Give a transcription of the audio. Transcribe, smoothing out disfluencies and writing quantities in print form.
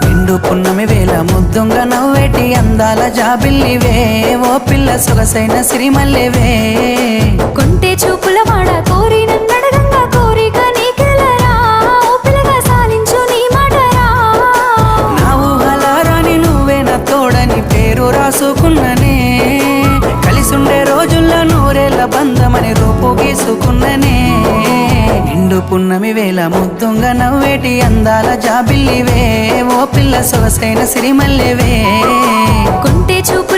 నిండు పున్నమి వేళ ముద్దుంగ నవ్వేటి అందాల జాబిల్లివే ఓ పిల్ల సొగసైన సిరిమల్లెవే కొంటే చూపుల వాడ కోరి నన్నడగంగా కోరిక నీకెలరా ఓ పిల్లగా సాలించు నీ మాటరా నా ఊహలారాని నువ్వే నా తోడని పేరు రాసుకున్ననే కలిసుండే రోజుల్లో నూరేళ్ల బంధమని రూపు గీసుకున్ననే నిండు పున్నమి వేళ ముద్దుంగ నవ్వేటి అందాల జాబిల్లివే ఓ పిల్ల సొగసైన సిరిమల్లెవే కొంటే చూపు